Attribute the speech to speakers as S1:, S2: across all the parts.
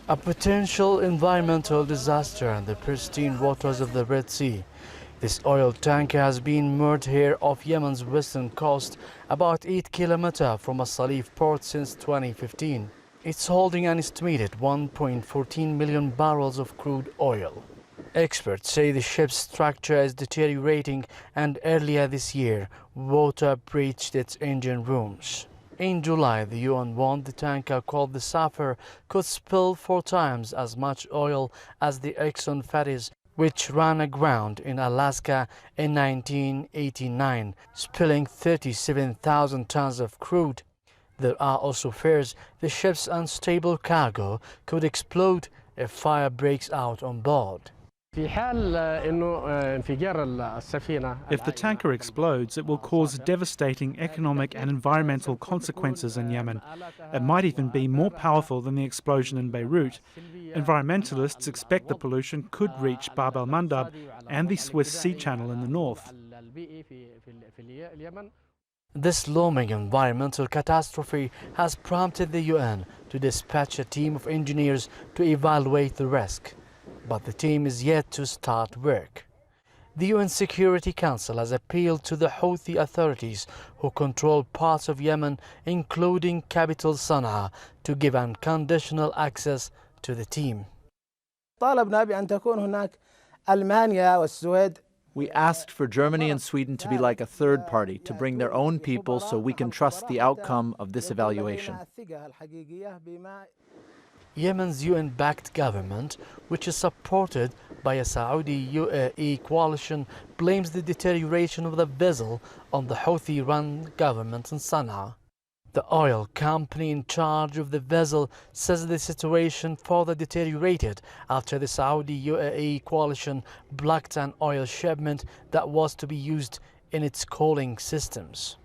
S1: A potential environmental disaster in the pristine waters of the Red Sea. This oil tanker has been moored here off Yemen's western coast, about 8 kilometers from a SALIF port since 2015. It's holding an estimated 1.14 million barrels of crude oil. Experts say the ship's structure is deteriorating, and earlier this year, water breached its engine rooms. In July, the UN warned the tanker called the Sapphire could spill 4 times as much oil as the Exxon ferries, which ran aground in Alaska in 1989, spilling 37,000 tons of crude. There are also fears the ship's unstable cargo could explode if fire breaks out on board.
S2: If the tanker explodes, it will cause devastating economic and environmental consequences in Yemen. It might even be more powerful than the explosion in Beirut. Environmentalists expect the pollution could reach Bab el-Mandab and the Swiss Sea Channel in the north.
S1: This looming environmental catastrophe has prompted the UN to dispatch a team of engineers to evaluate the risk. But the team is yet to start work. The UN Security Council has appealed to the Houthi authorities who control parts of Yemen, including capital Sana'a, to give unconditional access to the team.
S3: We asked for Germany and Sweden to be like a third party, to bring their own people so we can trust the outcome of this evaluation.
S1: Yemen's UN-backed government, which is supported by a Saudi-UAE coalition, blames the deterioration of the vessel on the Houthi-run government in Sana'a. The oil company in charge of the vessel says the situation further deteriorated after the Saudi-UAE coalition blocked an oil shipment that was to be used in its cooling systems.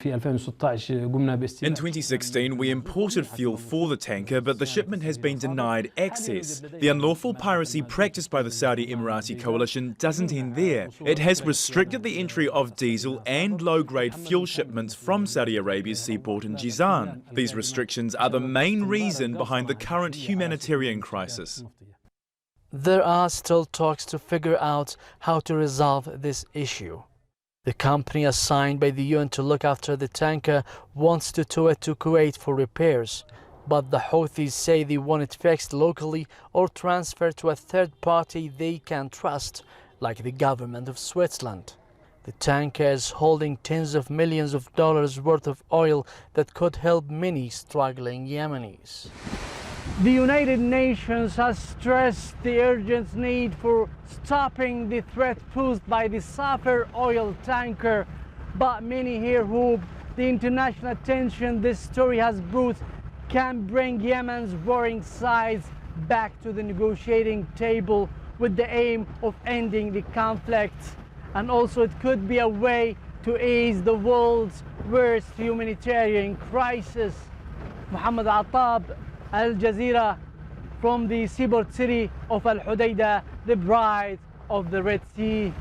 S4: In 2016, we imported fuel for the tanker, but the shipment has been denied access. The unlawful piracy practiced by the Saudi-Emirati coalition doesn't end there. It has restricted the entry of diesel and low-grade fuel shipments from Saudi Arabia's seaport in Jazeera. These restrictions are the main reason behind the current humanitarian crisis.
S1: There are still talks to figure out how to resolve this issue. The company assigned by the UN to look after the tanker wants to tow it to Kuwait for repairs, but the Houthis say they want it fixed locally or transferred to a third party they can trust, like the government of Switzerland. The tanker is holding tens of millions of dollars worth of oil that could help many struggling Yemenis. The United Nations has stressed the urgent need for stopping the threat posed by the Sapphire oil tanker, but many here hope the international attention this story has brought can bring Yemen's warring sides back to the negotiating table with the aim of ending the conflict. And also it could be a way to ease the world's worst humanitarian crisis. Mohammed al-Attab, Jazeera, from the seaport city of Hodeidah, the bride of the Red Sea.